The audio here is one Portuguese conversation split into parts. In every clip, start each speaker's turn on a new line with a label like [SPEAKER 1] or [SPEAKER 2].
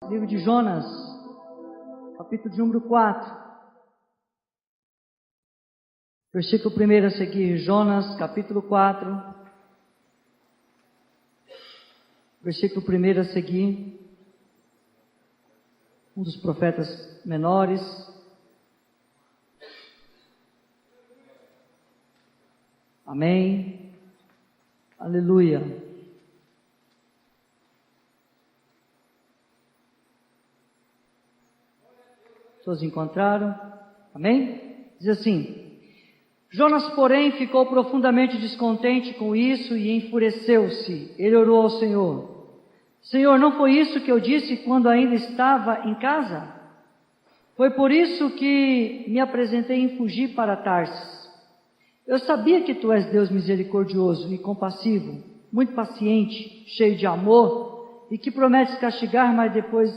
[SPEAKER 1] Livro de Jonas, capítulo de número 4, versículo 1 a seguir. Jonas, capítulo 4, versículo 1 a seguir. Um dos profetas menores. Amém. Aleluia. Todos encontraram? Amém? Diz assim: Jonas, porém, ficou profundamente descontente com isso e enfureceu-se. Ele orou ao Senhor: Senhor, não foi isso que eu disse quando ainda estava em casa? Foi por isso que me apresentei em fugir para Tarsis. Eu sabia que tu és Deus misericordioso e compassivo, muito paciente, cheio de amor, e que prometes castigar, mas depois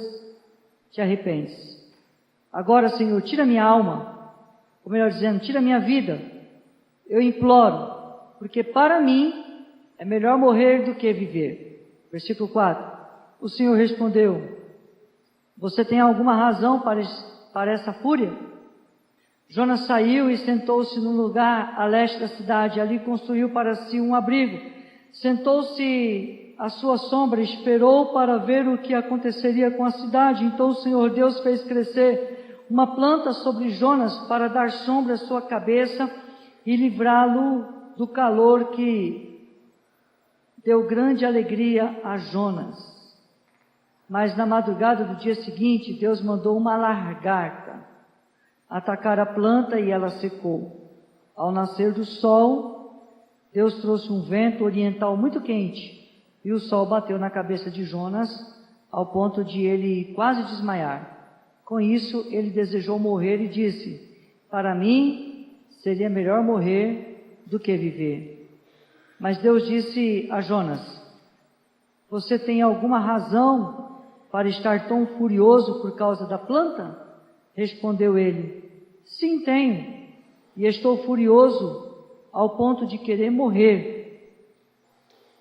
[SPEAKER 1] te arrependes. Agora, Senhor, tira minha alma, ou melhor dizendo, tira minha vida, eu imploro, porque para mim é melhor morrer do que viver. Versículo 4, o Senhor respondeu: você tem alguma razão para essa fúria? Jonas saiu e sentou-se num lugar a leste da cidade, ali construiu para si um abrigo, sentou-se à sua sombra e esperou para ver o que aconteceria com a cidade. Então o Senhor Deus fez crescer uma planta sobre Jonas para dar sombra à sua cabeça e livrá-lo do calor, que deu grande alegria a Jonas. Mas na madrugada do dia seguinte, Deus mandou uma lagarta atacar a planta e ela secou. Ao nascer do sol, Deus trouxe um vento oriental muito quente e o sol bateu na cabeça de Jonas ao ponto de ele quase desmaiar. Com isso, ele desejou morrer e disse: para mim seria melhor morrer do que viver. Mas Deus disse a Jonas: você tem alguma razão para estar tão furioso por causa da planta? Respondeu ele: sim, tenho, e estou furioso ao ponto de querer morrer.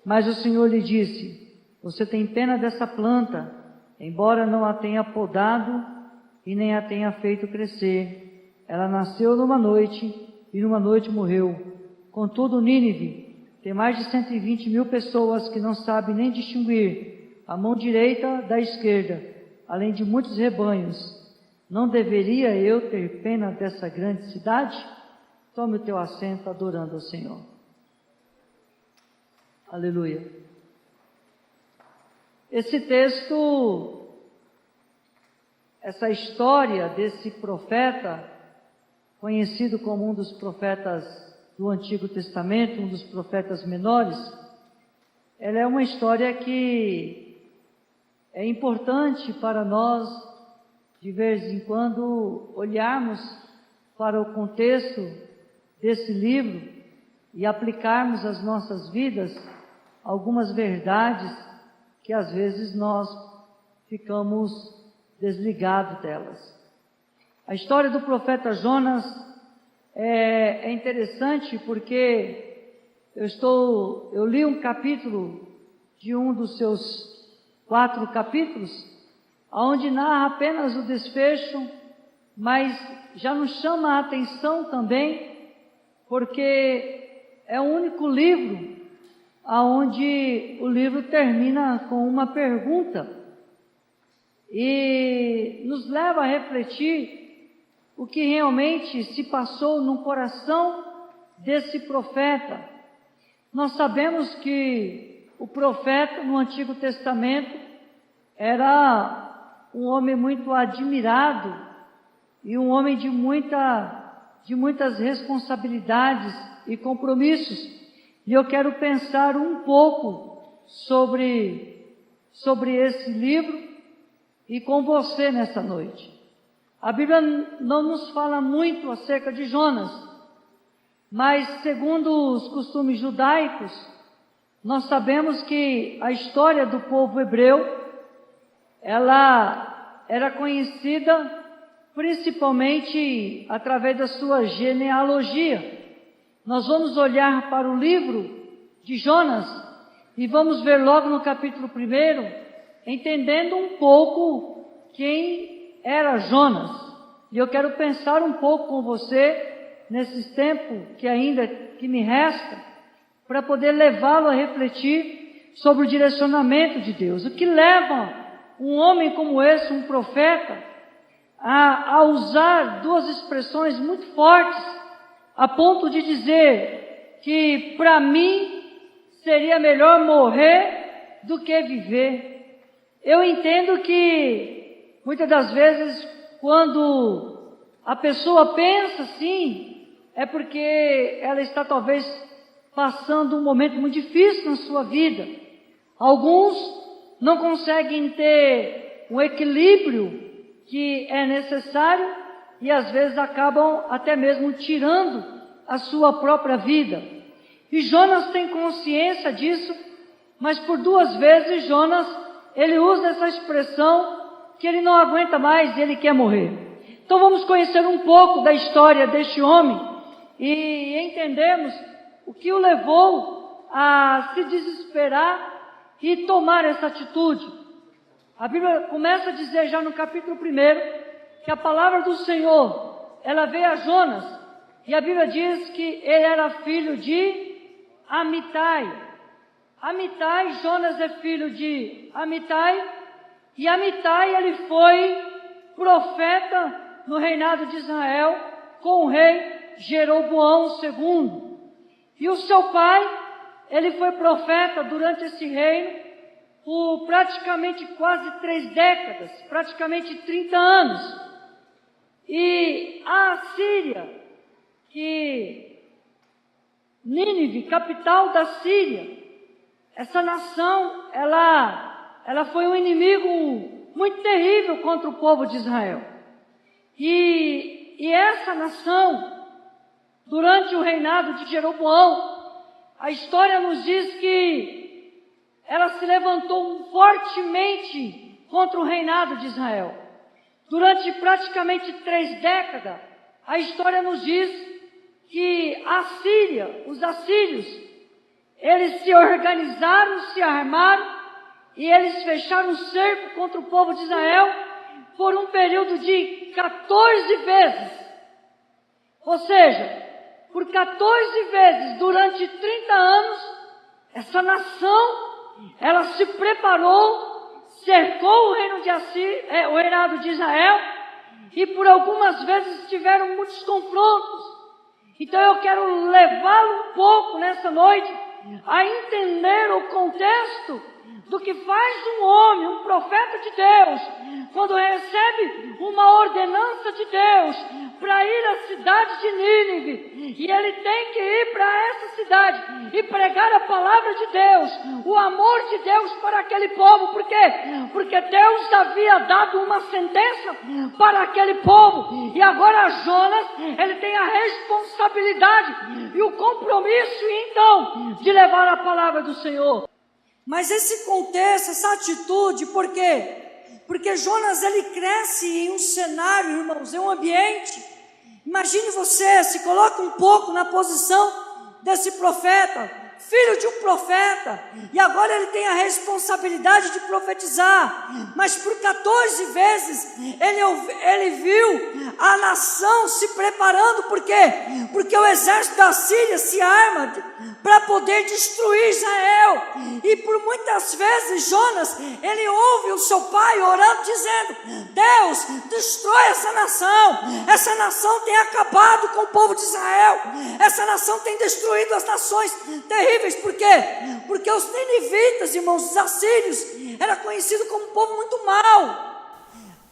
[SPEAKER 1] Mas o Senhor lhe disse: você tem pena dessa planta, embora não a tenha podado e nem a tenha feito crescer. Ela nasceu numa noite e numa noite morreu. Contudo, Nínive tem mais de 120 mil pessoas que não sabem nem distinguir a mão direita da esquerda, além de muitos rebanhos. Não deveria eu ter pena dessa grande cidade? Tome o teu assento adorando ao Senhor. Aleluia. Esse texto, essa história desse profeta, conhecido como um dos profetas do Antigo Testamento, um dos profetas menores, ela é uma história que é importante para nós, de vez em quando, olharmos para o contexto desse livro e aplicarmos às nossas vidas algumas verdades que às vezes nós ficamos desligados delas. A história do profeta Jonas é interessante porque eu li um capítulo de um dos seus 4 capítulos, onde narra apenas o desfecho, mas já nos chama a atenção também, porque é o único livro onde o livro termina com uma pergunta e nos leva a refletir o que realmente se passou no coração desse profeta. Nós sabemos que o profeta no Antigo Testamento era um homem muito admirado e um homem de muitas responsabilidades e compromissos. E eu quero pensar um pouco sobre esse livro e com você nessa noite. A Bíblia não nos fala muito acerca de Jonas, mas segundo os costumes judaicos, nós sabemos que a história do povo hebreu, ela era conhecida principalmente através da sua genealogia. Nós vamos olhar para o livro de Jonas e vamos ver logo no capítulo 1 entendendo um pouco quem era Jonas. E eu quero pensar um pouco com você, nesses tempos que me resta, para poder levá-lo a refletir sobre o direcionamento de Deus. O que leva um homem como esse, um profeta, a usar duas expressões muito fortes, a ponto de dizer que para mim seria melhor morrer do que viver. Eu entendo que muitas das vezes quando a pessoa pensa assim, é porque ela está talvez passando um momento muito difícil na sua vida. Alguns não conseguem ter um equilíbrio que é necessário e às vezes acabam até mesmo tirando a sua própria vida. E Jonas tem consciência disso, mas por duas vezes Jonas, ele usa essa expressão que ele não aguenta mais e ele quer morrer. Então vamos conhecer um pouco da história deste homem e entendermos o que o levou a se desesperar e tomar essa atitude. A Bíblia começa a dizer já no capítulo 1 que a palavra do Senhor, ela veio a Jonas, e a Bíblia diz que ele era filho de Amitai. Amitai, Jonas é filho de Amitai, e Amitai ele foi profeta no reinado de Israel com o rei Jeroboão II. E o seu pai, ele foi profeta durante esse reino por praticamente quase 3 décadas, praticamente 30 anos. E a Síria, Nínive, capital da Síria, essa nação, ela foi um inimigo muito terrível contra o povo de Israel. E essa nação, durante o reinado de Jeroboão, a história nos diz que ela se levantou fortemente contra o reinado de Israel. Durante praticamente 3 décadas, a história nos diz que a Síria, os assírios, eles se organizaram, se armaram e eles fecharam um cerco contra o povo de Israel por um período de 14 vezes. Ou seja, por 14 vezes durante 30 anos, essa nação, ela se preparou, cercou o reinado de Israel e por algumas vezes tiveram muitos confrontos. Então eu quero levá-lo um pouco nessa noite a entender o contexto do que faz um homem, um profeta de Deus, quando recebe uma ordenança de Deus para ir à cidade de Nínive, e ele tem que ir para essa cidade e pregar a palavra de Deus, o amor de Deus para aquele povo. Por quê? Porque Deus havia dado uma sentença para aquele povo, e agora Jonas, ele tem a responsabilidade e o compromisso, então, de levar a palavra do Senhor. Mas esse contexto, essa atitude, por quê? Porque Jonas, ele cresce em um cenário, irmãos, em um ambiente. Imagine você, se coloca um pouco na posição desse profeta, filho de um profeta, e agora ele tem a responsabilidade de profetizar, mas por 14 vezes ele viu a nação se preparando. Por quê? Porque o exército da Síria se arma para poder destruir Israel, e por muitas vezes Jonas, ele ouve o seu pai orando, dizendo: Deus, destrói essa nação tem acabado com o povo de Israel, essa nação tem destruído as nações terríveis. Por quê? Porque os ninivitas, irmãos, os assírios, era conhecido como um povo muito mau.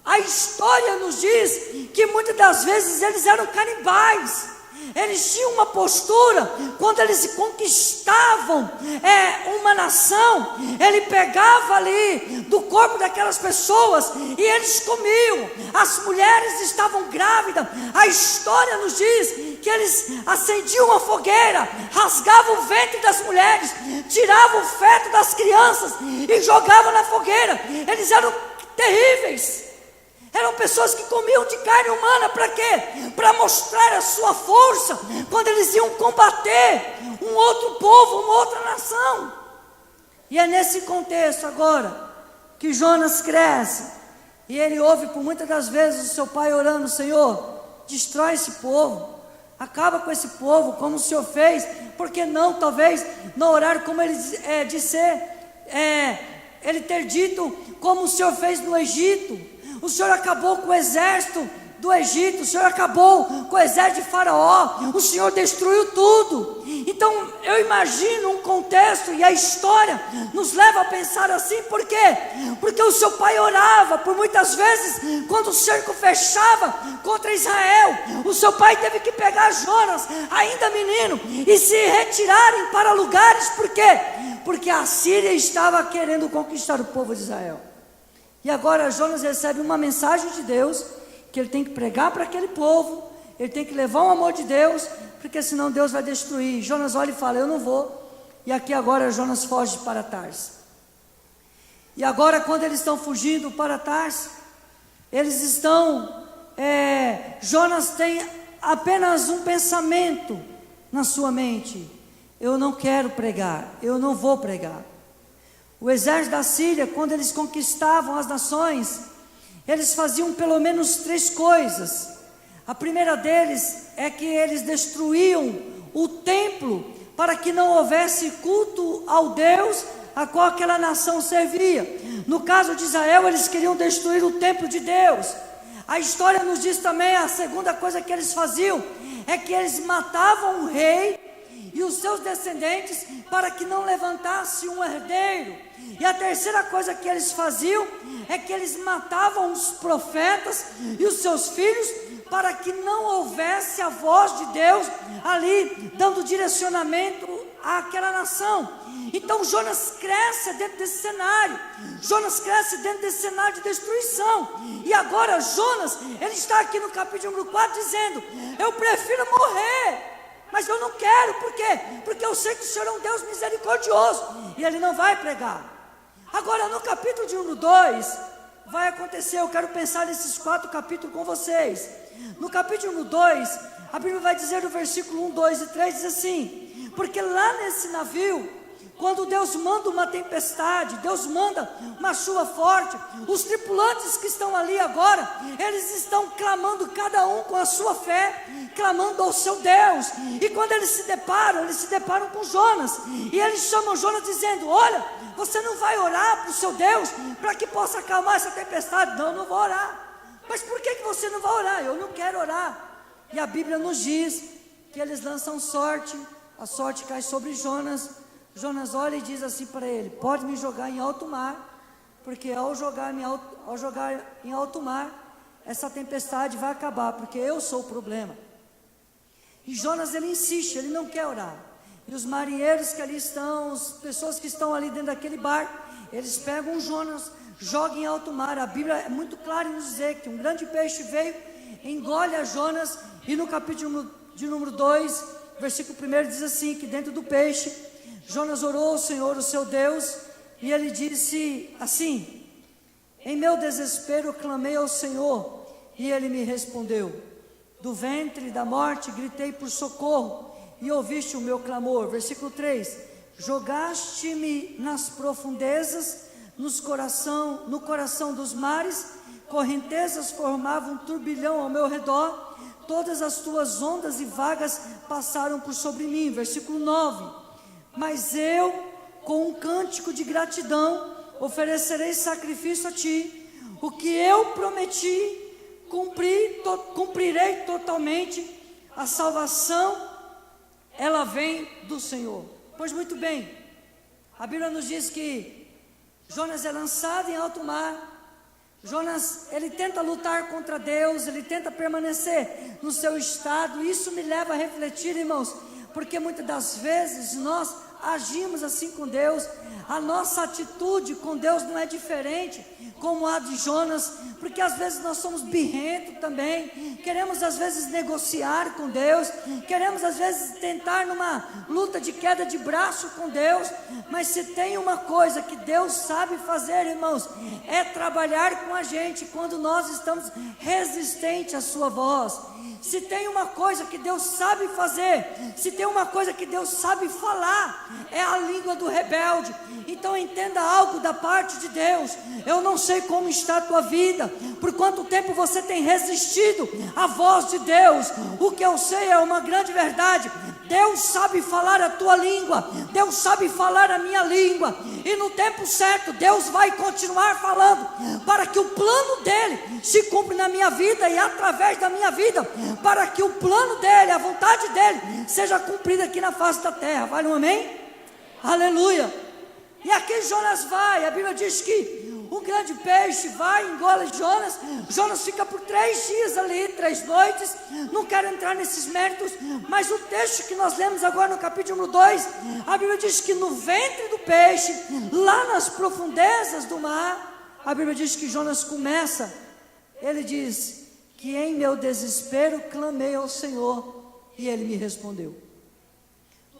[SPEAKER 1] A história nos diz que muitas das vezes eles eram canibais. Eles tinham uma postura, quando eles conquistavam uma nação, ele pegava ali do corpo daquelas pessoas e eles comiam. As mulheres estavam grávidas. A história nos diz que eles acendiam uma fogueira, rasgavam o ventre das mulheres, tiravam o feto das crianças e jogavam na fogueira. Eles eram terríveis. Eram pessoas que comiam de carne humana. Para quê? Para mostrar a sua força quando eles iam combater um outro povo, uma outra nação. E é nesse contexto agora que Jonas cresce, e ele ouve por muitas das vezes o seu pai orando: Senhor, destrói esse povo, acaba com esse povo, como o Senhor fez. Por que não, talvez, não orar como ele ele ter dito, como o Senhor fez no Egito? O Senhor acabou com o exército do Egito, o Senhor acabou com o exército de Faraó, o Senhor destruiu tudo. Então eu imagino um contexto, e a história nos leva a pensar assim. Por quê? Porque o seu pai orava, por muitas vezes, quando o cerco fechava contra Israel, o seu pai teve que pegar Jonas, ainda menino, e se retirarem para lugares. Por quê? Porque a Síria estava querendo conquistar o povo de Israel. E agora Jonas recebe uma mensagem de Deus, que ele tem que pregar para aquele povo, ele tem que levar o amor de Deus, porque senão Deus vai destruir. Jonas olha e fala: eu não vou. E aqui agora Jonas foge para Tarso. E agora, quando eles estão fugindo para Tarso, eles estão, Jonas tem apenas um pensamento na sua mente: eu não quero pregar, eu não vou pregar. O exército da Síria, quando eles conquistavam as nações, eles faziam pelo menos 3 coisas. A primeira deles é que eles destruíam o templo, para que não houvesse culto ao Deus a qual aquela nação servia. No caso de Israel, eles queriam destruir o templo de Deus. A história nos diz também, a segunda coisa que eles faziam, é que eles matavam o rei e os seus descendentes, para que não levantasse um herdeiro. E a terceira coisa que eles faziam, é que eles matavam os profetas e os seus filhos, para que não houvesse a voz de Deus ali, dando direcionamento àquela nação. Então Jonas cresce dentro desse cenário, Jonas cresce dentro desse cenário de destruição. E agora Jonas, ele está aqui no capítulo número 4 dizendo: eu prefiro morrer, mas eu não quero. Por quê? Porque eu sei que o Senhor é um Deus misericordioso, e ele não vai pregar. Agora no capítulo de número 2, vai acontecer, eu quero pensar nesses 4 capítulos com vocês. No capítulo número 2, a Bíblia vai dizer no versículo 1, 2 e 3, diz assim: porque lá nesse navio, quando Deus manda uma tempestade, Deus manda uma chuva forte, os tripulantes que estão ali agora, eles estão clamando, cada um com a sua fé, clamando ao seu Deus. E quando eles se deparam com Jonas, e eles chamam Jonas dizendo: olha, você não vai orar para o seu Deus, para que possa acalmar essa tempestade? Não, não vou orar. Mas por que você não vai orar? Eu não quero orar. E a Bíblia nos diz que eles lançam sorte, a sorte cai sobre Jonas. Jonas olha e diz assim para ele: pode me jogar em alto mar, porque ao jogar em alto mar, essa tempestade vai acabar, porque eu sou o problema. E Jonas, ele insiste, ele não quer orar. E os marinheiros que ali estão, as pessoas que estão ali dentro daquele barco, eles pegam Jonas, jogam em alto mar. A Bíblia é muito clara em nos dizer que um grande peixe veio, engole a Jonas. E no capítulo de número 2, versículo 1, diz assim, que dentro do peixe, Jonas orou ao Senhor, o seu Deus, e ele disse assim: em meu desespero clamei ao Senhor, e ele me respondeu. Do ventre da morte gritei por socorro, e ouviste o meu clamor. Versículo 3: jogaste-me nas profundezas, no coração dos mares, correntezas formavam um turbilhão ao meu redor, todas as tuas ondas e vagas passaram por sobre mim. Versículo 9: mas eu, com um cântico de gratidão, oferecerei sacrifício a ti. O que eu prometi, cumprirei totalmente. A salvação, ela vem do Senhor. Pois muito bem, a Bíblia nos diz que Jonas é lançado em alto mar. Jonas, ele tenta lutar contra Deus, ele tenta permanecer no seu estado. Isso me leva a refletir, irmãos, porque muitas das vezes nós agimos assim com Deus. A nossa atitude com Deus não é diferente como a de Jonas, porque às vezes nós somos birrentos também, queremos às vezes negociar com Deus, queremos às vezes tentar numa luta de queda de braço com Deus. Mas se tem uma coisa que Deus sabe fazer, irmãos, é trabalhar com a gente quando nós estamos resistentes à sua voz. Se tem uma coisa que Deus sabe fazer, se tem uma coisa que Deus sabe falar, é a língua do rebelde,
[SPEAKER 2] Então entenda algo da parte de Deus. Eu não sei como está a tua vida, por quanto tempo você tem resistido à voz de Deus. O que eu sei é uma grande verdade: Deus sabe falar a tua língua, Deus sabe falar a minha língua, e no tempo certo Deus vai continuar falando, para que o plano dele se cumpra na minha vida e através da minha vida, para que o plano dele, a vontade dele, seja cumprida aqui na face da terra. Vale um amém? Aleluia. E aqui Jonas vai, a Bíblia diz que um grande peixe vai, engole Jonas. Jonas fica por 3 dias ali, 3 noites. Não quero entrar nesses méritos, mas o texto que nós lemos agora no capítulo 2, a Bíblia diz que no ventre do peixe, lá nas profundezas do mar, a Bíblia diz que Jonas começa, ele diz que em meu desespero clamei ao Senhor e ele me respondeu.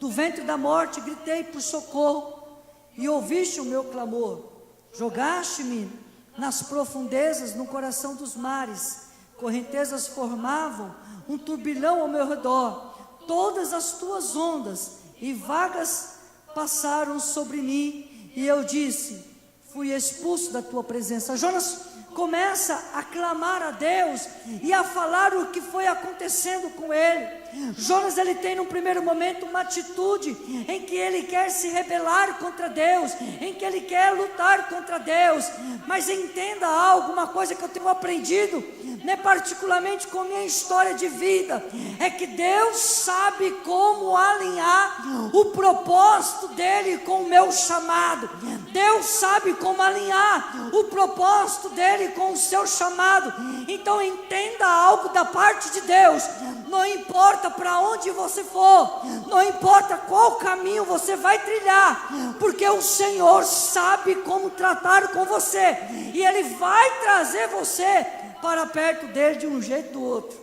[SPEAKER 2] Do ventre da morte gritei por socorro e ouviste o meu clamor. Jogaste-me nas profundezas, no coração dos mares. Correntezas formavam um turbilhão ao meu redor. Todas as tuas ondas e vagas passaram sobre mim. E eu disse: fui expulso da tua presença. Jonas começa a clamar a Deus e a falar o que foi acontecendo com ele. Jonas, ele tem num primeiro momento uma atitude em que ele quer se rebelar contra Deus, em que ele quer lutar contra Deus. Mas entenda algo, uma coisa que eu tenho aprendido, né, particularmente com minha história de vida, é que Deus sabe como alinhar o propósito dele com o meu chamado. Deus sabe como alinhar o propósito dele com o seu chamado. Então entenda algo da parte de Deus: não importa para onde você for, não importa qual caminho você vai trilhar, porque o Senhor sabe como tratar com você, e Ele vai trazer você para perto dele de um jeito ou do outro.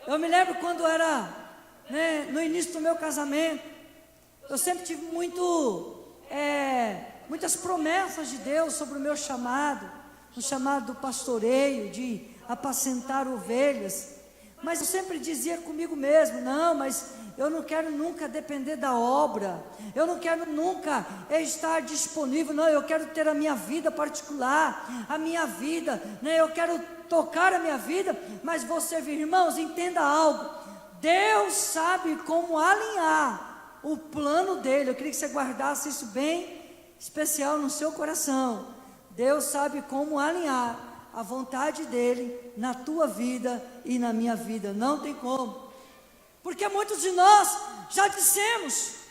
[SPEAKER 2] Eu me lembro quando era, né, no início do meu casamento, eu sempre tive muitas promessas de Deus sobre o meu chamado, o chamado do pastoreio, de apacentar ovelhas. Mas eu sempre dizia comigo mesmo: não, mas eu não quero nunca depender da obra, eu não quero nunca estar disponível, não, eu quero ter a minha vida particular, a minha vida, né, eu quero tocar a minha vida. Mas você, irmãos, entenda algo: Deus sabe como alinhar o plano dele. Eu queria que você guardasse isso bem especial no seu coração. Deus sabe como alinhar a vontade dele na tua vida e na minha vida. Não tem como, porque muitos de nós já dissemos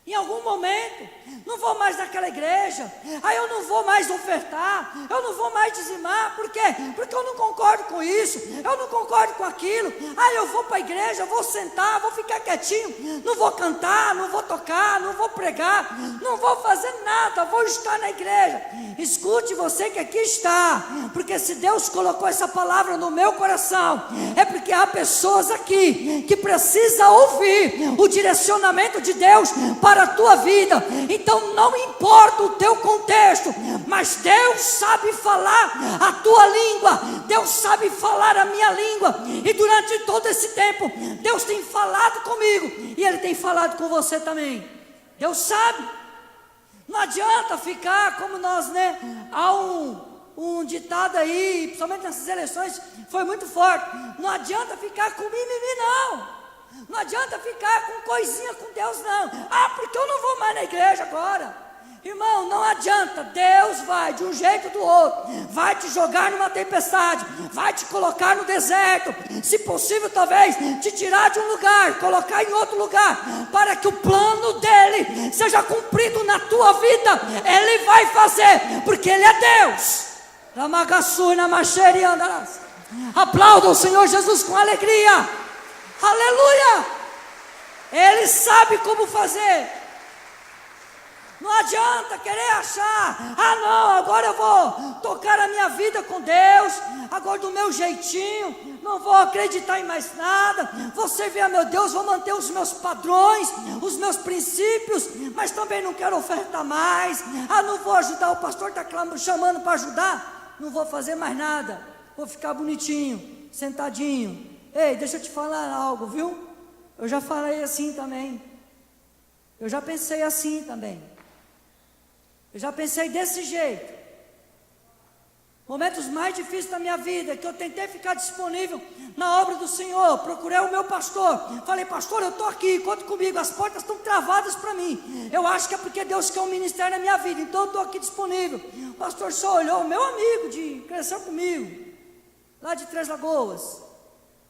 [SPEAKER 2] em algum momento: não vou mais naquela igreja, aí eu não vou mais ofertar, eu não vou mais dizimar. Por quê? Porque eu não concordo com isso, eu não concordo com aquilo. Aí eu vou para a igreja, vou sentar, vou ficar quietinho, não vou cantar, não vou tocar, não vou pregar, não vou fazer nada, vou estar na igreja. Escute, você que aqui está, porque se Deus colocou essa palavra no meu coração, é porque há pessoas aqui que precisam ouvir o direcionamento de Deus para a tua vida. Então não importa o teu contexto, mas Deus sabe falar a tua língua, Deus sabe falar a minha língua. E durante todo esse tempo Deus tem falado comigo, e Ele tem falado com você também. Deus sabe. Não adianta ficar como nós, né? Há um ditado aí, principalmente nessas eleições, foi muito forte: não adianta ficar com mimimi, não. Não adianta ficar com coisinha com Deus, não. Ah, porque eu não vou mais na igreja agora. Irmão, não adianta. Deus vai, de um jeito ou do outro, vai te jogar numa tempestade, vai te colocar no deserto, se possível talvez te tirar de um lugar, colocar em outro lugar, para que o plano dele seja cumprido na tua vida. Ele vai fazer, porque Ele é Deus. Aplauda o Senhor Jesus com alegria. Aleluia! Ele sabe como fazer. Não adianta querer achar: ah não, agora eu vou tocar a minha vida com Deus, agora do meu jeitinho, não vou acreditar em mais nada, vou servir a meu Deus, vou manter os meus padrões, os meus princípios, mas também não quero ofertar mais. Ah, não vou ajudar, o pastor está chamando para ajudar, não vou fazer mais nada, vou ficar bonitinho, sentadinho. Ei, deixa eu te falar algo, viu? Eu já falei assim também. Eu já pensei assim também. Eu já pensei desse jeito. Momentos mais difíceis da minha vida, que eu tentei ficar disponível na obra do Senhor, procurei o meu pastor, falei, pastor, eu estou aqui, conta comigo, as portas estão travadas para mim, eu acho que é porque Deus quer um ministério na minha vida, então eu estou aqui disponível. O pastor só olhou, meu amigo, cresceu comigo, lá de Três Lagoas,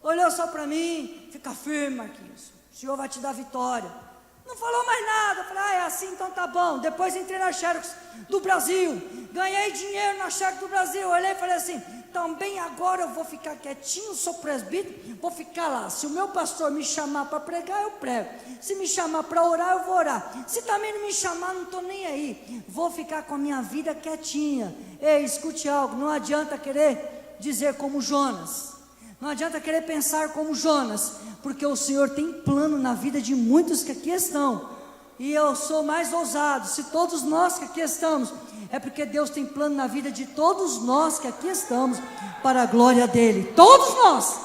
[SPEAKER 2] olhou só para mim, fica firme, Marquinhos, o Senhor vai te dar vitória. Não falou mais nada, falei, é assim, então tá bom. Depois entrei na Xerox do Brasil, ganhei dinheiro na Xerox do Brasil, olhei e falei assim, também agora eu vou ficar quietinho, sou presbítero, vou ficar lá. Se o meu pastor me chamar para pregar, eu prego. Se me chamar para orar, eu vou orar. Se também não me chamar, não estou nem aí. Vou ficar com a minha vida quietinha. Ei, escute algo, não adianta querer dizer como Jonas. Não adianta querer pensar como Jonas, porque o Senhor tem plano na vida de muitos que aqui estão, e eu sou mais ousado, se todos nós que aqui estamos, é porque Deus tem plano na vida de todos nós que aqui estamos, para a glória dEle, todos nós,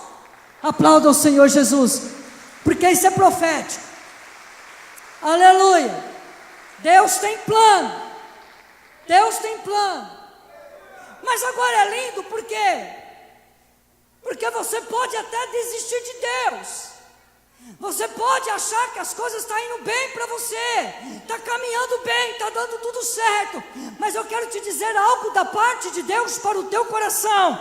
[SPEAKER 2] aplauda o Senhor Jesus, porque isso é profético, aleluia, Deus tem plano, mas agora é lindo, por quê? Porque você pode até desistir de Deus, você pode achar que as coisas estão indo bem para você, está caminhando bem, está dando tudo certo, mas eu quero te dizer algo da parte de Deus para o teu coração,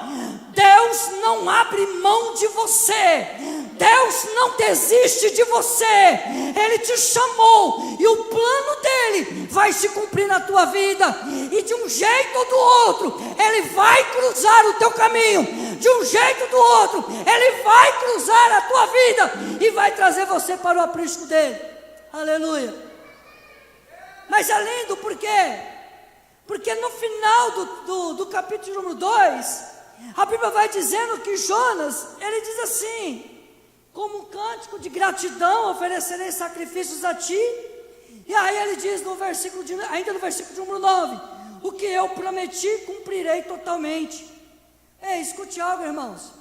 [SPEAKER 2] Deus não abre mão de você, Deus não desiste de você, Ele te chamou, e o plano dEle vai se cumprir na tua vida, e de um jeito ou do outro, Ele vai cruzar o teu caminho, de um jeito ou do outro, Ele vai cruzar a tua vida, e vai trazer você para o aprisco dEle, aleluia. Mas é lindo, por quê? Porque no final do capítulo número 2, a Bíblia vai dizendo que Jonas, ele diz assim, como um cântico de gratidão, oferecerei sacrifícios a ti, e aí ele diz ainda no versículo número 9, o que eu prometi, cumprirei totalmente. Ei, escute algo, irmãos,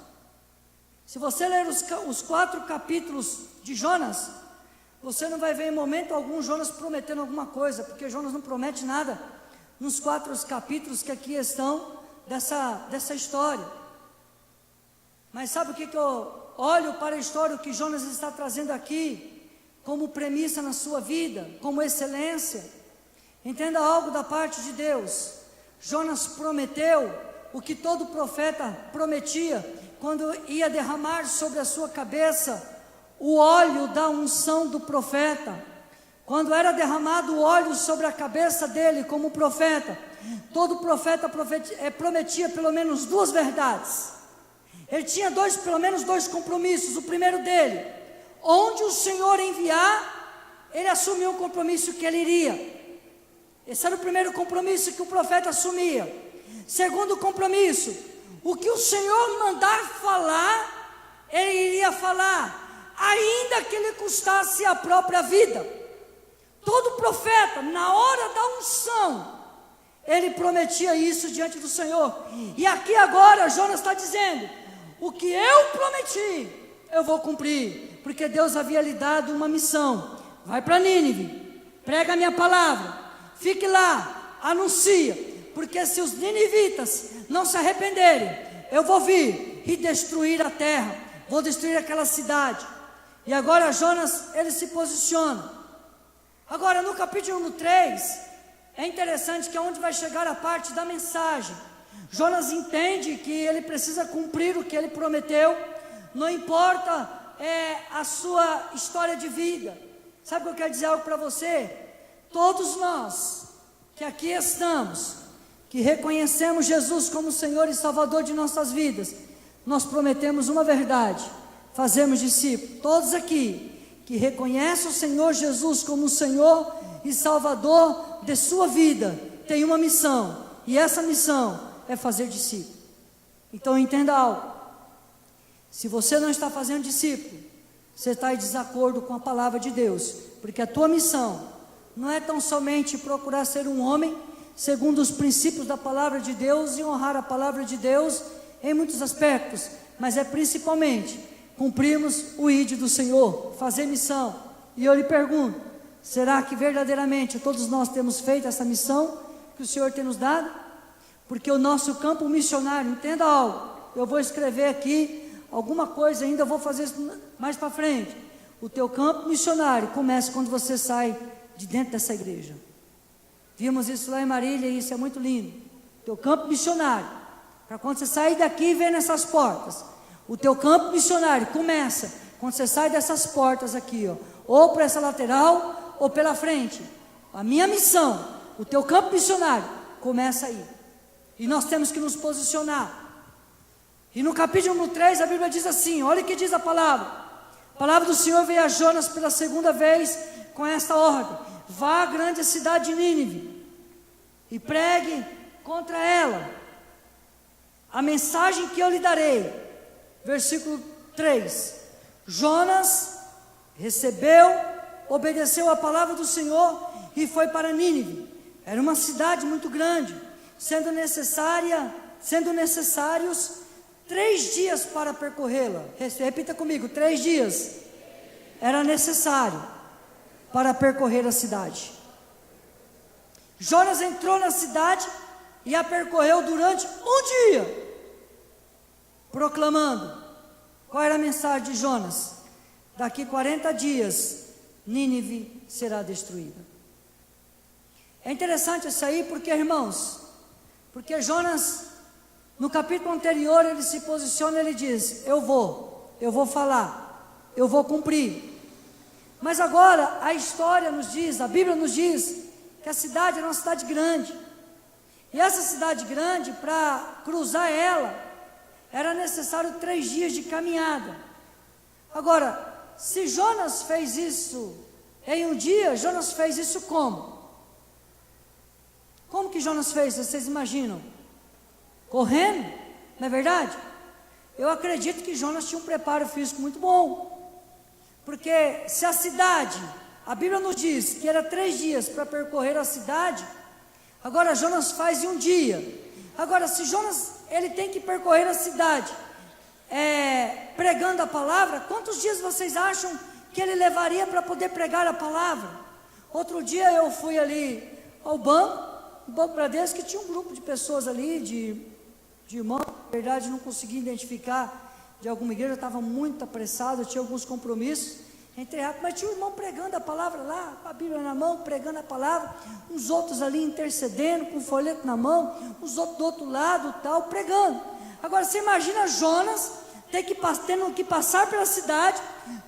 [SPEAKER 2] se você ler os 4 capítulos de Jonas, você não vai ver em momento algum Jonas prometendo alguma coisa, porque Jonas não promete nada, nos 4 capítulos que aqui estão, dessa história, mas sabe o que eu olho para a história, o que Jonas está trazendo aqui, como premissa na sua vida, como excelência, entenda algo da parte de Deus, Jonas prometeu o que todo profeta prometia, quando ia derramar sobre a sua cabeça, o óleo da unção do profeta, quando era derramado o óleo sobre a cabeça dele como profeta, todo profeta prometia pelo menos 2 verdades, ele tinha pelo menos dois compromissos, o primeiro dele, onde o Senhor enviar, ele assumiu um compromisso que ele iria, esse era o primeiro compromisso que o profeta assumia. Segundo compromisso, o que o Senhor mandar falar, ele iria falar, ainda que lhe custasse a própria vida. Todo profeta, na hora da unção, ele prometia isso diante do Senhor, e aqui agora Jonas está dizendo, o que eu prometi, eu vou cumprir, porque Deus havia lhe dado uma missão, vai para Nínive, prega a minha palavra, fique lá, anuncia, porque se os ninivitas não se arrependerem, eu vou vir e destruir a terra, vou destruir aquela cidade. E agora Jonas, ele se posiciona. Agora no capítulo número 3, é interessante que é onde vai chegar a parte da mensagem. Jonas entende que ele precisa cumprir o que ele prometeu, não importa a sua história de vida. Sabe o que eu quero dizer algo para você? Todos nós que aqui estamos, que reconhecemos Jesus como Senhor e Salvador de nossas vidas, nós prometemos uma verdade, fazemos discípulos. Todos aqui que reconhecem o Senhor Jesus como Senhor e Salvador de sua vida, tem uma missão, e essa missão é fazer discípulo. Então entenda algo, se você não está fazendo discípulo, você está em desacordo com a palavra de Deus, porque a tua missão não é tão somente procurar ser um homem segundo os princípios da palavra de Deus e honrar a palavra de Deus em muitos aspectos, mas é principalmente cumprirmos o ID do Senhor, fazer missão. E eu lhe pergunto, Será que verdadeiramente todos nós temos feito essa missão que o Senhor tem nos dado? Porque o nosso campo missionário, entenda algo, eu vou escrever aqui alguma coisa ainda, eu vou fazer isso mais para frente. O teu campo missionário começa quando você sai de dentro dessa igreja. Vimos isso lá em Marília e isso é muito lindo. O teu campo missionário, para quando você sair daqui e ver nessas portas. O teu campo missionário começa quando você sai dessas portas aqui, ó, ou por essa lateral ou pela frente. A minha missão, o teu campo missionário começa aí. E nós temos que nos posicionar. E no capítulo 3 a Bíblia diz assim, olha o que diz a palavra. A palavra do Senhor veio a Jonas pela segunda vez com esta ordem: vá à grande cidade de Nínive e pregue contra ela a mensagem que eu lhe darei. Versículo 3. Jonas recebeu, obedeceu a palavra do Senhor e foi para Nínive. Era uma cidade muito grande, sendo necessários 3 dias para percorrê-la. Repita comigo, 3 dias era necessário para percorrer a cidade. Jonas entrou na cidade e a percorreu durante um dia, proclamando. Qual era a mensagem de Jonas? Daqui 40 dias, Nínive será destruída. É interessante isso aí, porque, irmãos, porque Jonas, no capítulo anterior, ele se posiciona, ele diz, eu vou falar, eu vou cumprir. Mas agora, a história nos diz, a Bíblia nos diz, que a cidade era uma cidade grande. E essa cidade grande, para cruzar ela, era necessário 3 dias de caminhada. Agora, se Jonas fez isso em um dia, Jonas fez isso como? Como que Jonas fez, vocês imaginam? Correndo, não é verdade? Eu acredito que Jonas tinha um preparo físico muito bom. Porque se a cidade, a Bíblia nos diz que era 3 dias para percorrer a cidade, agora Jonas faz em um dia. Agora, se Jonas, ele tem que percorrer a cidade, pregando a palavra, quantos dias vocês acham que ele levaria para poder pregar a palavra? Outro dia eu fui ali ao banco Bradesco, que tinha um grupo de pessoas ali, de irmãos, na verdade não consegui identificar de alguma igreja, eu estava muito apressado, eu tinha alguns compromissos, entrei rápido, mas tinha um irmão pregando a palavra lá, com a Bíblia na mão, pregando a palavra, uns outros ali intercedendo, com o folheto na mão, os outros do outro lado, tal, pregando. Agora você imagina Jonas tendo que passar pela cidade,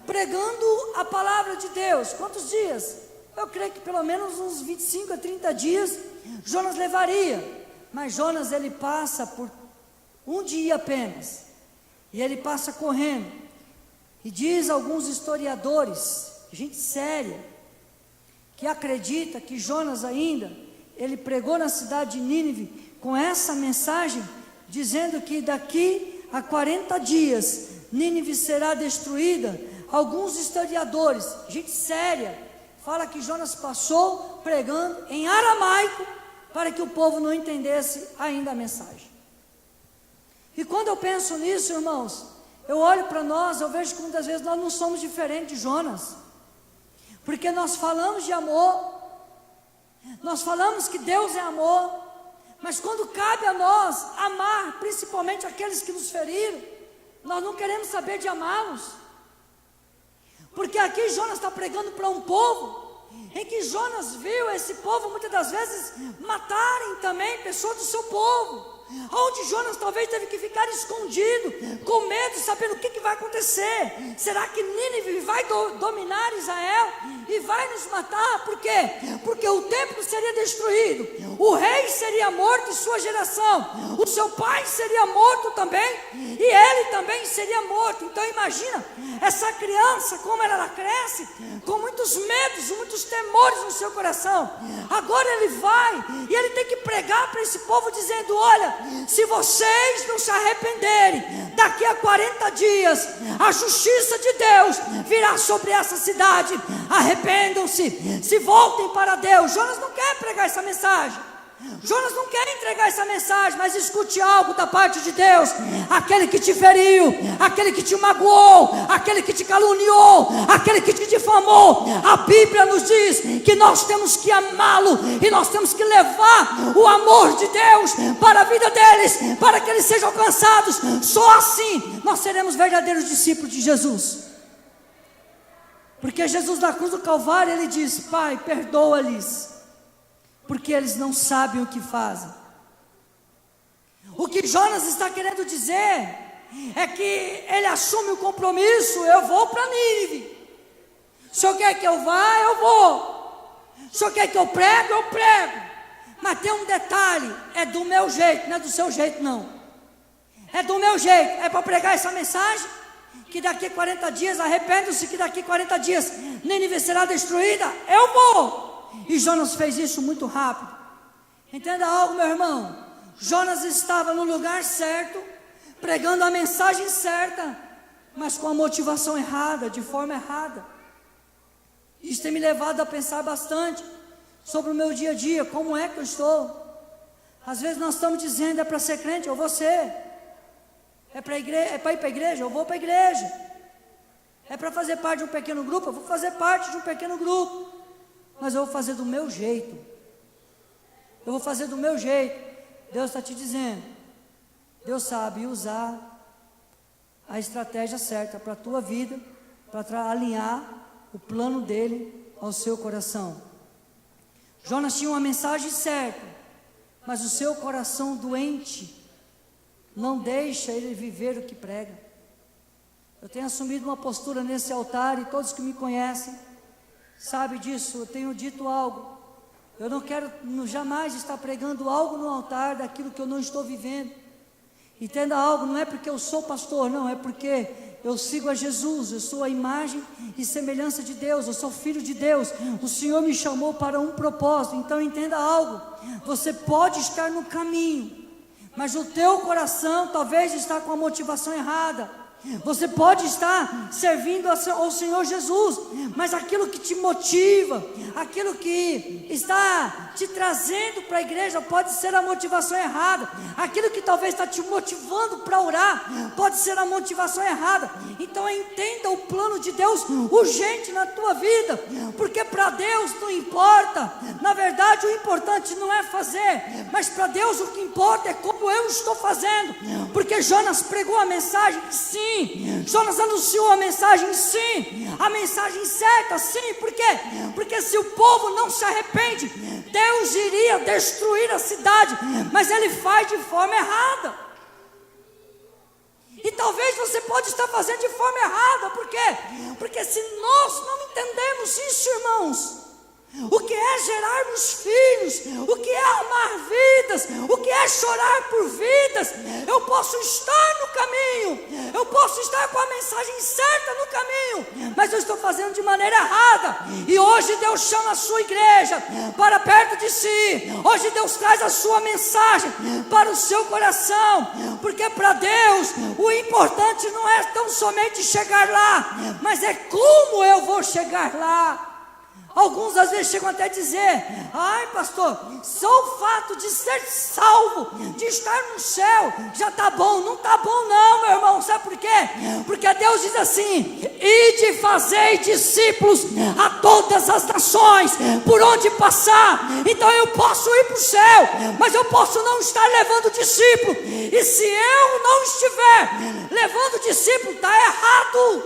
[SPEAKER 2] pregando a palavra de Deus. Quantos dias? Eu creio que pelo menos uns 25 a 30 dias Jonas levaria. Mas Jonas, ele passa por um dia apenas, e ele passa correndo. E diz alguns historiadores, gente séria, que acredita que Jonas ainda, ele pregou na cidade de Nínive com essa mensagem, dizendo que daqui a 40 dias Nínive será destruída. Alguns historiadores, gente séria, fala que Jonas passou pregando em aramaico para que o povo não entendesse ainda a mensagem. E quando eu penso nisso, irmãos, eu olho para nós, eu vejo que muitas vezes nós não somos diferentes de Jonas, porque nós falamos de amor, nós falamos que Deus é amor, mas quando cabe a nós amar, principalmente aqueles que nos feriram, nós não queremos saber de amá-los, porque aqui Jonas está pregando para um povo, em que Jonas viu esse povo muitas das vezes matarem também pessoas do seu povo, onde Jonas talvez teve que ficar escondido, com medo, sabendo o que vai acontecer. Será que Nínive vai dominar Israel e vai nos matar? Por quê? Porque o templo seria destruído, o rei seria morto e sua geração, o seu pai seria morto também, e ele também seria morto. Então imagina, essa criança, como ela cresce, com muitos medos, muitos temores no seu coração. Agora ele vai, e ele tem que pregar para esse povo, dizendo, olha, se vocês não se arrependerem, daqui a 40 dias, a justiça de Deus virá sobre essa cidade. Arrependam-se, se voltem para Deus. Jonas não quer pregar essa mensagem. Jonas não quer entregar essa mensagem, mas escute algo da parte de Deus. Aquele que te feriu, aquele que te magoou, aquele que te caluniou, aquele que te difamou, a Bíblia nos diz que nós temos que amá-lo e nós temos que levar o amor de Deus para a vida deles, para que eles sejam alcançados. Só assim nós seremos verdadeiros discípulos de Jesus. Porque Jesus na cruz do Calvário, ele diz: Pai, perdoa-lhes, porque eles não sabem o que fazem. O que Jonas está querendo dizer é que ele assume o compromisso: eu vou para Nínive. O senhor quer que eu vá? Eu vou. O senhor quer que eu prego? Eu prego. Mas tem um detalhe: é do meu jeito, não é do seu jeito não. É do meu jeito. É para pregar essa mensagem que daqui 40 dias, arrependam-se que daqui 40 dias Nínive será destruída. Eu vou. E Jonas fez isso muito rápido. Entenda algo, meu irmão. Jonas estava no lugar certo, pregando a mensagem certa, mas com a motivação errada, de forma errada. Isso tem me levado a pensar bastante sobre o meu dia a dia. Como é que eu estou? Às vezes nós estamos dizendo: é para ser crente, eu vou ser. É para ir para a igreja, eu vou para a igreja. É para fazer parte de um pequeno grupo, eu vou fazer parte de um pequeno grupo. Mas eu vou fazer do meu jeito. Eu vou fazer do meu jeito. Deus está te dizendo. Deus sabe usar a estratégia certa para a tua vida, para alinhar o plano dele ao seu coração. Jonas tinha uma mensagem certa, mas o seu coração doente não deixa ele viver o que prega. Eu tenho assumido uma postura nesse altar, e todos que me conhecem sabem disso. Eu tenho dito algo: eu não quero jamais estar pregando algo no altar daquilo que eu não estou vivendo. Entenda algo: não é porque eu sou pastor, não, é porque eu sigo a Jesus, eu sou a imagem e semelhança de Deus, eu sou filho de Deus. O Senhor me chamou para um propósito. Então entenda algo: você pode estar no caminho, mas o teu coração talvez está com a motivação errada. Você pode estar servindo ao Senhor Jesus, mas aquilo que te motiva, aquilo que está te trazendo para a igreja, pode ser a motivação errada. Aquilo que talvez está te motivando para orar, pode ser a motivação errada. Então entenda o plano de Deus urgente na tua vida, porque para Deus não importa. Na verdade, o importante não é fazer, mas para Deus o que importa é como eu estou fazendo. Porque Jonas pregou a mensagem, sim. Jonas anunciou a mensagem, sim. A mensagem certa, sim. Por quê? Porque se o povo não se arrepende, Deus iria destruir a cidade, mas ele faz de forma errada. E talvez você pode estar fazendo de forma errada. Por quê? Porque se nós não entendemos isso, irmãos, o que é gerarmos filhos, o que é amar vidas, o que é chorar por vidas. Eu posso estar no caminho, eu posso estar com a mensagem certa no caminho, mas eu estou fazendo de maneira errada. E hoje Deus chama a sua igreja para perto de si. Hoje Deus traz a sua mensagem para o seu coração, porque para Deus o importante não é tão somente chegar lá, mas é como eu vou chegar lá. Alguns às vezes chegam até a dizer: ai pastor, só o fato de ser salvo, de estar no céu, já está bom. Não está bom não, meu irmão. Sabe por quê? Porque Deus diz assim: ide fazei discípulos a todas as nações por onde passar. Então eu posso ir para o céu, mas eu posso não estar levando discípulo. E se eu não estiver levando discípulo, está errado.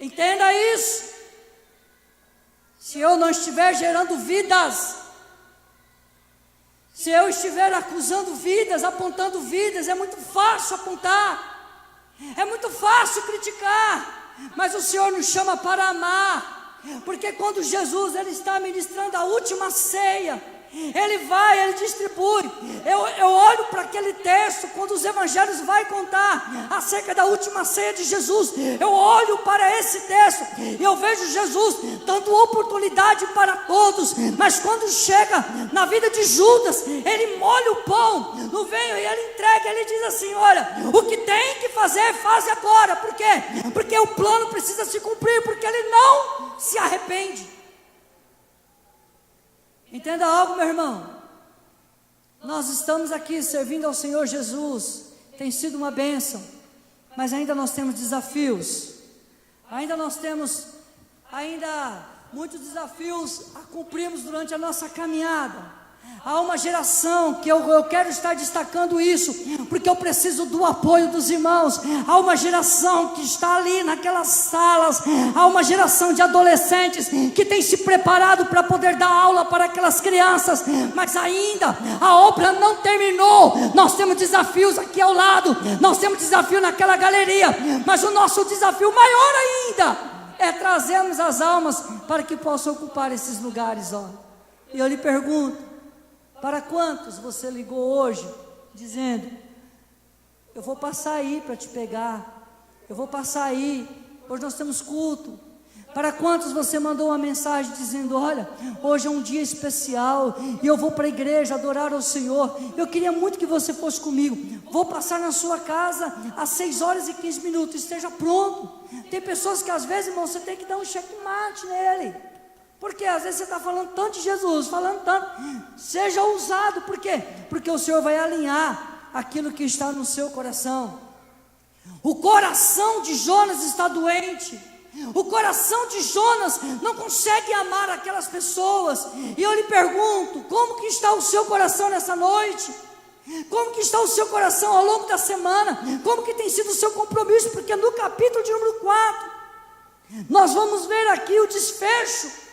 [SPEAKER 2] Entenda isso. Se eu não estiver gerando vidas, se eu estiver acusando vidas, apontando vidas, é muito fácil apontar, é muito fácil criticar, mas o Senhor nos chama para amar. Porque quando Jesus ele está ministrando a última ceia, ele distribui. Eu olho para aquele texto, quando os evangelhos vai contar acerca da última ceia de Jesus, eu olho para esse texto e eu vejo Jesus dando oportunidade para todos, mas quando chega na vida de Judas, ele molha o pão no vinho e ele entrega, ele diz assim: olha, o que tem que fazer, faz agora. Por quê? Porque o plano precisa se cumprir, porque ele não se arrepende. Entenda algo, meu irmão. Nós estamos aqui servindo ao Senhor Jesus, tem sido uma bênção, mas ainda nós temos desafios, ainda muitos desafios a cumprirmos durante a nossa caminhada. Há uma geração que eu quero estar destacando isso, porque eu preciso do apoio dos irmãos. Há uma geração que está ali naquelas salas, há uma geração de adolescentes que tem se preparado para poder dar aula para aquelas crianças, mas ainda a obra não terminou. Nós temos desafios aqui ao lado, nós temos desafio naquela galeria, mas o nosso desafio maior ainda é trazermos as almas para que possam ocupar esses lugares. E eu lhe pergunto, para quantos você ligou hoje, dizendo, eu vou passar aí para te pegar, eu vou passar aí, hoje nós temos culto. Para quantos você mandou uma mensagem dizendo, olha, hoje é um dia especial, e eu vou para a igreja adorar ao Senhor, eu queria muito que você fosse comigo, vou passar na sua casa às 6h15, esteja pronto. Tem pessoas que às vezes, irmão, você tem que dar um checkmate nele, porque às vezes você está falando tanto de Jesus, falando tanto, seja ousado. Por quê? Porque o Senhor vai alinhar aquilo que está no seu coração. O coração de Jonas está doente, o coração de Jonas não consegue amar aquelas pessoas, e eu lhe pergunto, como que está o seu coração nessa noite? Como que está o seu coração ao longo da semana? Como que tem sido o seu compromisso? Porque no capítulo de número 4, nós vamos ver aqui o desfecho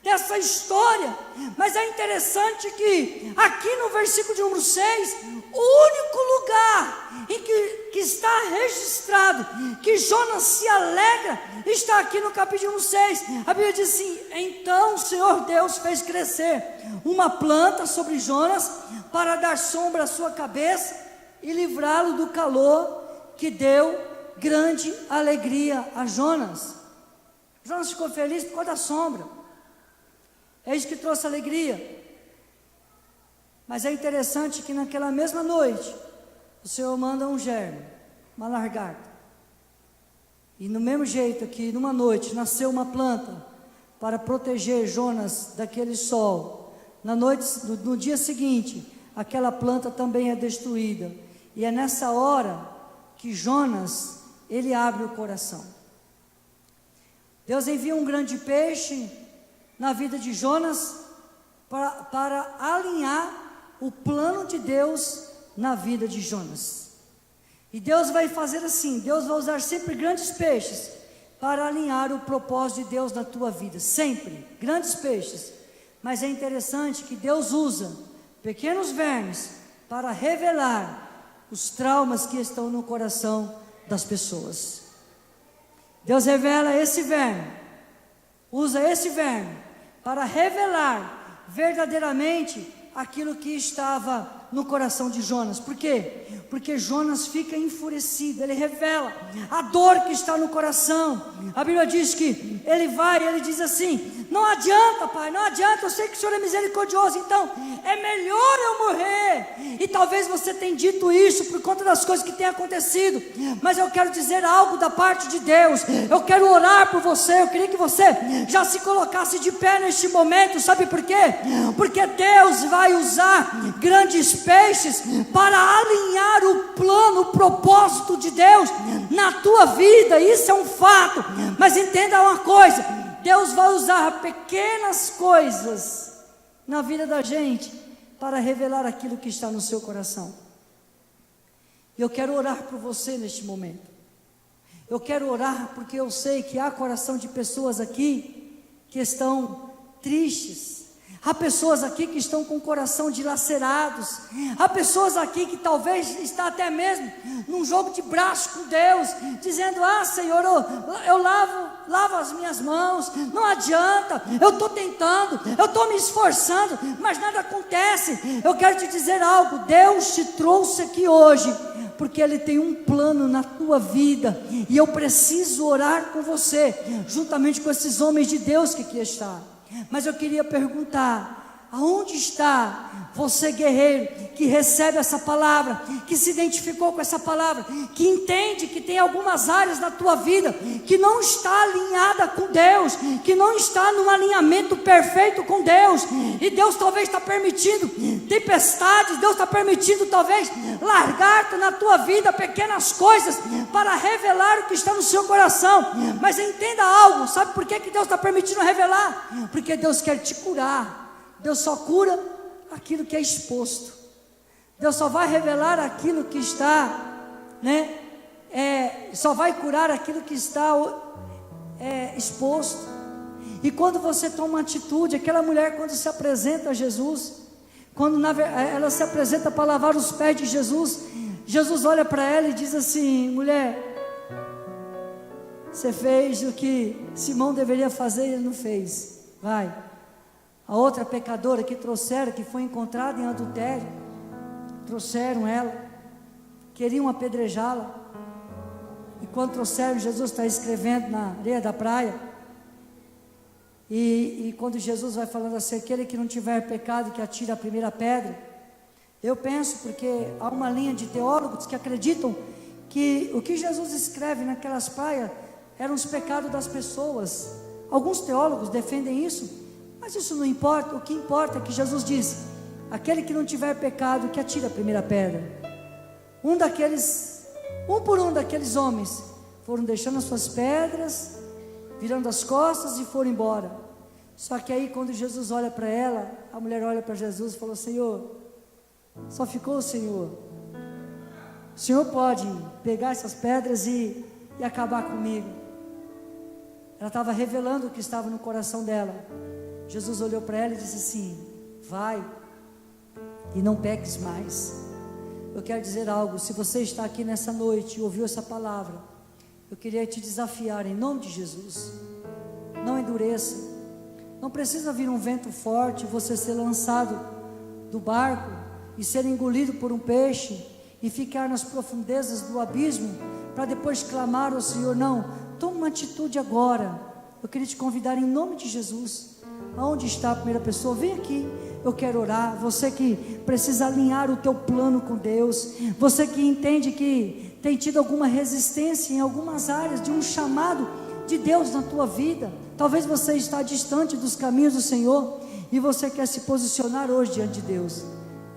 [SPEAKER 2] dessa história, mas é interessante que aqui no versículo de número 6, o único lugar em que está registrado que Jonas se alegra, está aqui no capítulo 6, a Bíblia diz assim, então o Senhor Deus fez crescer uma planta sobre Jonas, para dar sombra à sua cabeça, e livrá-lo do calor, que deu grande alegria a Jonas. Jonas ficou feliz por causa da sombra, é isso que trouxe alegria. Mas é interessante que naquela mesma noite, o Senhor manda um germe, uma lagarta. E no mesmo jeito que numa noite nasceu uma planta para proteger Jonas daquele sol, no dia seguinte, aquela planta também é destruída. E é nessa hora que Jonas, ele abre o coração. Deus envia um grande peixe na vida de Jonas, para alinhar o plano de Deus na vida de Jonas. E Deus vai fazer assim, Deus vai usar sempre grandes peixes, para alinhar o propósito de Deus na tua vida, sempre, grandes peixes. Mas é interessante que Deus usa pequenos vermes, para revelar os traumas que estão no coração das pessoas. Deus revela esse verme, usa esse verme, para revelar verdadeiramente aquilo que estava no coração de Jonas. Por quê? Porque Jonas fica enfurecido, ele revela a dor que está no coração. A Bíblia diz que ele diz assim, não adianta, pai, não adianta, eu sei que o Senhor é misericordioso, então é melhor eu morrer. E talvez você tenha dito isso por conta das coisas que têm acontecido, mas eu quero dizer algo da parte de Deus. Eu quero orar por você, eu queria que você já se colocasse de pé neste momento. Sabe por quê? Porque Deus vai usar grandes peixes para alinhar o plano, o propósito de Deus na tua vida. Isso é um fato. Mas entenda uma coisa, Deus vai usar pequenas coisas na vida da gente para revelar aquilo que está no seu coração. E eu quero orar por você neste momento. Eu quero orar porque eu sei que há coração de pessoas aqui que estão tristes. Há pessoas aqui que estão com o coração dilacerados. Há pessoas aqui que talvez está até mesmo num jogo de braço com Deus, dizendo, Senhor, eu lavo as minhas mãos, não adianta, eu estou tentando, eu estou me esforçando, mas nada acontece. Eu quero te dizer algo, Deus te trouxe aqui hoje, porque Ele tem um plano na tua vida, e eu preciso orar com você, juntamente com esses homens de Deus que aqui estão. Mas eu queria perguntar, Aonde está você, guerreiro, que recebe essa palavra, que se identificou com essa palavra, que entende que tem algumas áreas da tua vida que não está alinhada com Deus, que não está num alinhamento perfeito com Deus, e Deus talvez está permitindo tempestades, Deus está permitindo talvez largar na tua vida pequenas coisas para revelar o que está no seu coração. Mas entenda algo, sabe por que Deus está permitindo revelar? Porque Deus quer te curar. Deus só cura aquilo que é exposto. Deus só vai revelar aquilo que está, só vai curar aquilo que está exposto. E quando você toma uma atitude, aquela mulher quando se apresenta a Jesus, quando ela se apresenta para lavar os pés de Jesus, Jesus olha para ela e diz assim: mulher, você fez o que Simão deveria fazer e ele não fez. Vai. A outra pecadora que trouxeram, que foi encontrada em adultério, trouxeram ela, queriam apedrejá-la, e quando trouxeram, Jesus está escrevendo na areia da praia, e quando Jesus vai falando assim: aquele que não tiver pecado, que atire a primeira pedra. Eu penso, porque há uma linha de teólogos que acreditam que o que Jesus escreve naquelas praias eram os pecados das pessoas. Alguns teólogos defendem isso, mas isso não importa. O que importa é que Jesus disse: aquele que não tiver pecado, que atire a primeira pedra. Um por um daqueles homens foram deixando as suas pedras, virando as costas e foram embora. Só que aí quando Jesus olha para ela, a mulher olha para Jesus e falou: Senhor, só ficou o Senhor. O Senhor pode pegar essas pedras e acabar comigo. Ela estava revelando o que estava no coração dela. Jesus olhou para ela e disse assim: vai e não peques mais. Eu quero dizer algo. Se você está aqui nessa noite e ouviu essa palavra, eu queria te desafiar em nome de Jesus. Não endureça. Não precisa vir um vento forte, você ser lançado do barco e ser engolido por um peixe e ficar nas profundezas do abismo para depois clamar ao Senhor. Não, toma uma atitude agora. Eu queria te convidar em nome de Jesus. Aonde está a primeira pessoa? Vem aqui, eu quero orar. Você que precisa alinhar o teu plano com Deus, você que entende que tem tido alguma resistência em algumas áreas de um chamado de Deus na tua vida. Talvez você está distante dos caminhos do Senhor e você quer se posicionar hoje diante de Deus.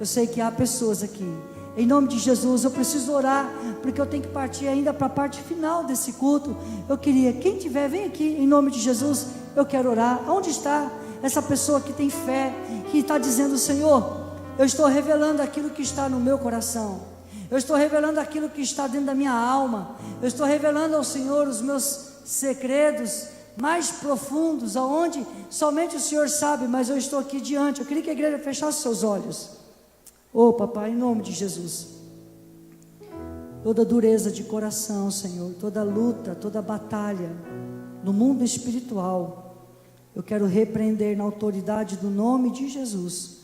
[SPEAKER 2] Eu sei que há pessoas aqui. Em nome de Jesus, eu preciso orar, porque eu tenho que partir ainda para a parte final desse culto. Eu queria, quem tiver, vem aqui, em nome de Jesus, eu quero orar. Onde está essa pessoa que tem fé, que está dizendo: Senhor, eu estou revelando aquilo que está no meu coração, eu estou revelando aquilo que está dentro da minha alma, eu estou revelando ao Senhor os meus segredos mais profundos, aonde somente o Senhor sabe, mas eu estou aqui diante. Eu queria que a igreja fechasse seus olhos. Oh papai, em nome de Jesus, toda dureza de coração, Senhor, toda luta, toda batalha no mundo espiritual, eu quero repreender na autoridade do nome de Jesus,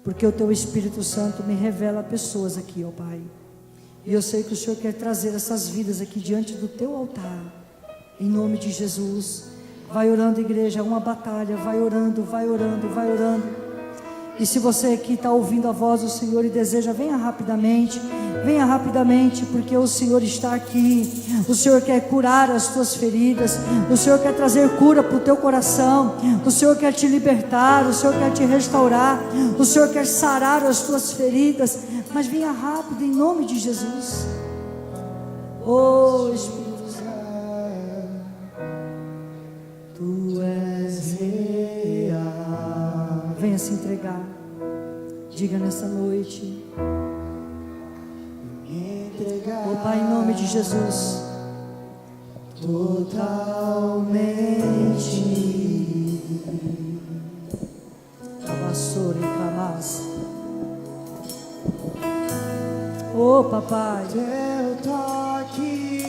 [SPEAKER 2] porque o teu Espírito Santo me revela pessoas aqui, ó Pai, e eu sei que o Senhor quer trazer essas vidas aqui diante do teu altar, em nome de Jesus. Vai orando, igreja, uma batalha, vai orando, vai orando, vai orando. E se você aqui está ouvindo a voz do Senhor e deseja, venha rapidamente, porque o Senhor está aqui. O Senhor quer curar as tuas feridas, o Senhor quer trazer cura para o teu coração, o Senhor quer te libertar, o Senhor quer te restaurar, o Senhor quer sarar as tuas feridas. Mas venha rápido em nome de Jesus. Oh Espírito Santo, Tu és real. Venha se entregar. Diga nessa noite: oh Pai, em nome de Jesus, totalmente. Abassore camas. Oh papai,
[SPEAKER 3] teu toque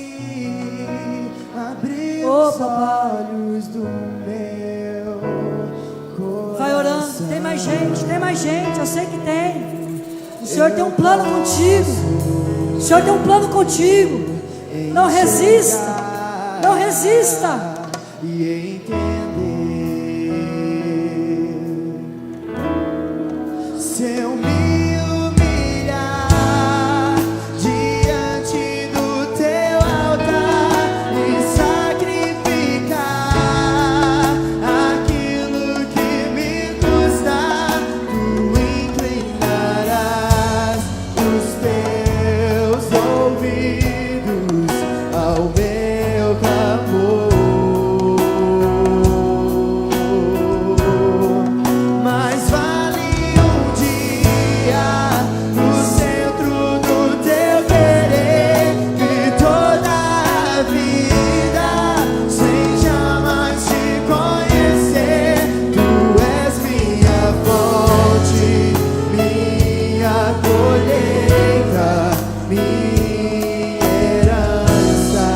[SPEAKER 3] abriu
[SPEAKER 2] oh,
[SPEAKER 3] os
[SPEAKER 2] papai.
[SPEAKER 3] olhos do meu coração.
[SPEAKER 2] Vai orando, tem mais gente, eu sei que tem. O Senhor tem um plano contigo. O Senhor tem um plano contigo. Não resista, não resista.
[SPEAKER 3] E entender ouvidos ao meu clamor. Mais vale um dia no centro do teu querer que toda a vida sem jamais te conhecer. Tu és minha fonte, minha colheita, minha herança.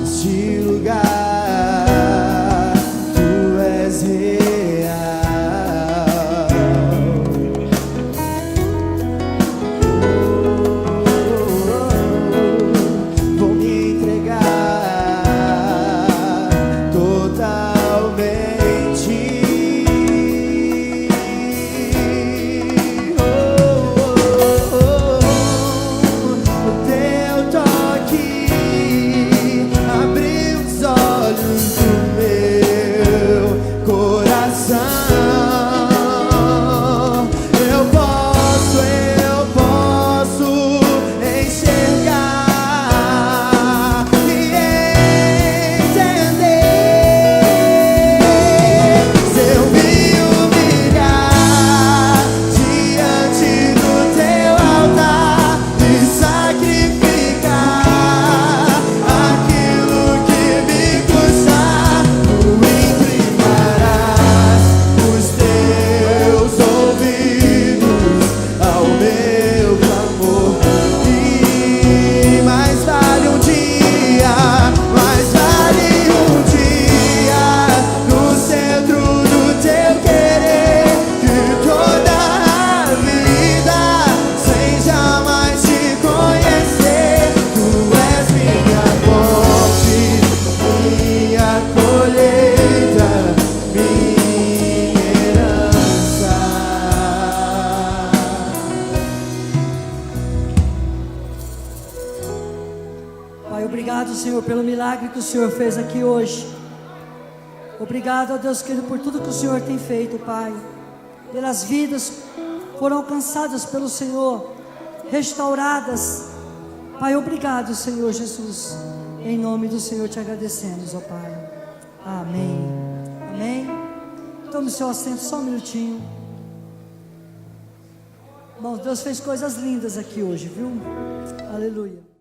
[SPEAKER 3] Este lugar, tu és real. Vou me entregar totalmente. O teu toque abriu os olhos do meu coração. Eu posso enxergar e entender. Se eu me humilhar diante do teu altar e sacrificar aquilo que me custar, tu inclinarás os teus ouvidos ao meu clamor. E mais vale um dia no centro do teu querer que toda a vida sem jamais te conhecer. Tu és minha fonte, minha colheita, minha herança.
[SPEAKER 2] Pai, obrigado, Senhor, pelo milagre que o Senhor fez aqui hoje. Obrigado, ó Deus querido, por tudo que o Senhor tem feito, Pai. Pelas vidas que foram alcançadas pelo Senhor, restauradas. Pai, obrigado, Senhor Jesus. Em nome do Senhor te agradecemos, ó Pai. Amém. Amém. Tome seu assento só um minutinho. Bom, Deus fez coisas lindas aqui hoje, viu? Aleluia.